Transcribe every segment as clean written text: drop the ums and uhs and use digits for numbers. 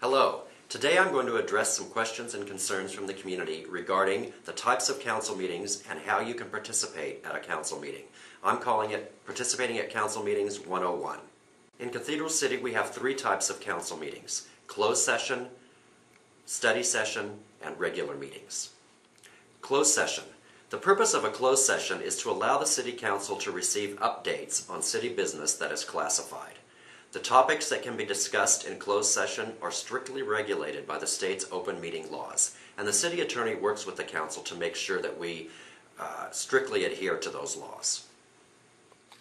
Hello. Today I'm going to address some questions and concerns from the community regarding the types of council meetings and how you can participate at a council meeting. I'm calling it Participating at Council Meetings 101. In Cathedral City we have three types of council meetings: closed session, study session, and regular meetings. Closed session. The purpose of a closed session is to allow the City Council to receive updates on city business that is classified. The topics that can be discussed in closed session are strictly regulated by the state's open meeting laws, and the city attorney works with the council to make sure that we strictly adhere to those laws.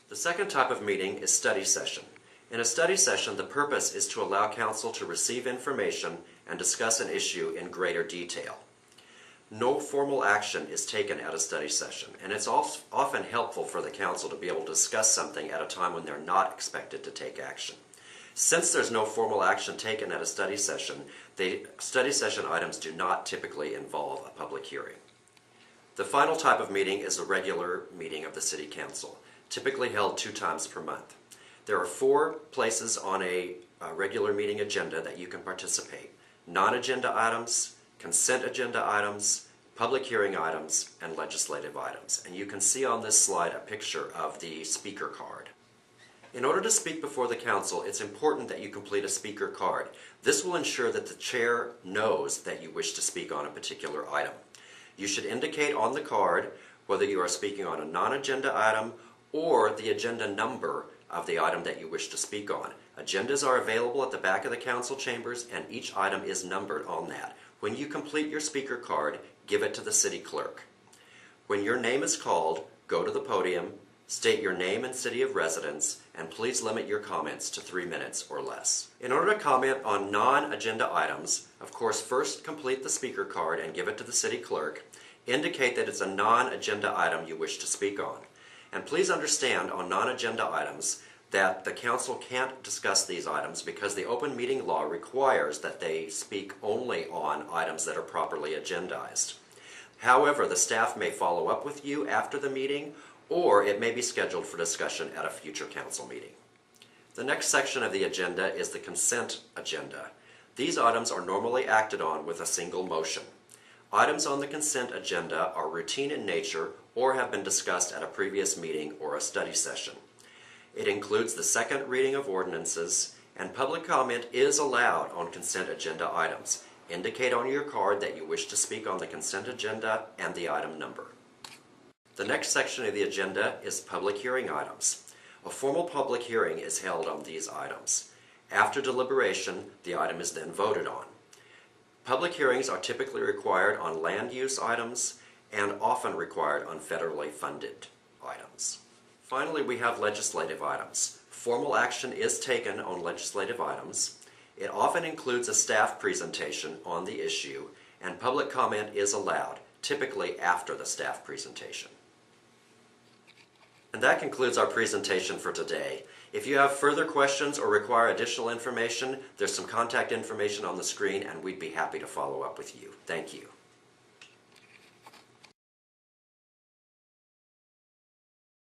The second type of meeting is study session. In a study session, the purpose is to allow council to receive information and discuss an issue in greater detail. No formal action is taken at a study session, and it's often helpful for the council to be able to discuss something at a time when they're not expected to take action. Since there's no formal action taken at a study session, the study session items do not typically involve a public hearing. The final type of meeting is a regular meeting of the City Council, typically held 2 times per month. There are 4 places on a regular meeting agenda that you can participate: non-agenda items, consent agenda items, public hearing items, and legislative items. And you can see on this slide a picture of the speaker card. In order to speak before the council, it's important that you complete a speaker card. This will ensure that the chair knows that you wish to speak on a particular item. You should indicate on the card whether you are speaking on a non-agenda item or the agenda number of the item that you wish to speak on. Agendas are available at the back of the council chambers, and each item is numbered on that. When you complete your speaker card, give it to the city clerk. When your name is called, go to the podium, state your name and city of residence, and please limit your comments to 3 minutes or less. In order to comment on non-agenda items, of course, first complete the speaker card and give it to the city clerk. Indicate that it's a non-agenda item you wish to speak on. And please understand on non-agenda items that the council can't discuss these items because the open meeting law requires that they speak only on items that are properly agendized. However, the staff may follow up with you after the meeting, or it may be scheduled for discussion at a future council meeting. The next section of the agenda is the consent agenda. These items are normally acted on with a single motion. Items on the consent agenda are routine in nature or have been discussed at a previous meeting or a study session. It includes the second reading of ordinances, and public comment is allowed on consent agenda items. Indicate on your card that you wish to speak on the consent agenda and the item number. The next section of the agenda is public hearing items. A formal public hearing is held on these items. After deliberation, the item is then voted on. Public hearings are typically required on land use items and often required on federally funded items. Finally, we have legislative items. Formal action is taken on legislative items. It often includes a staff presentation on the issue, and public comment is allowed, typically after the staff presentation. And that concludes our presentation for today. If you have further questions or require additional information, there's some contact information on the screen, and we'd be happy to follow up with you. Thank you.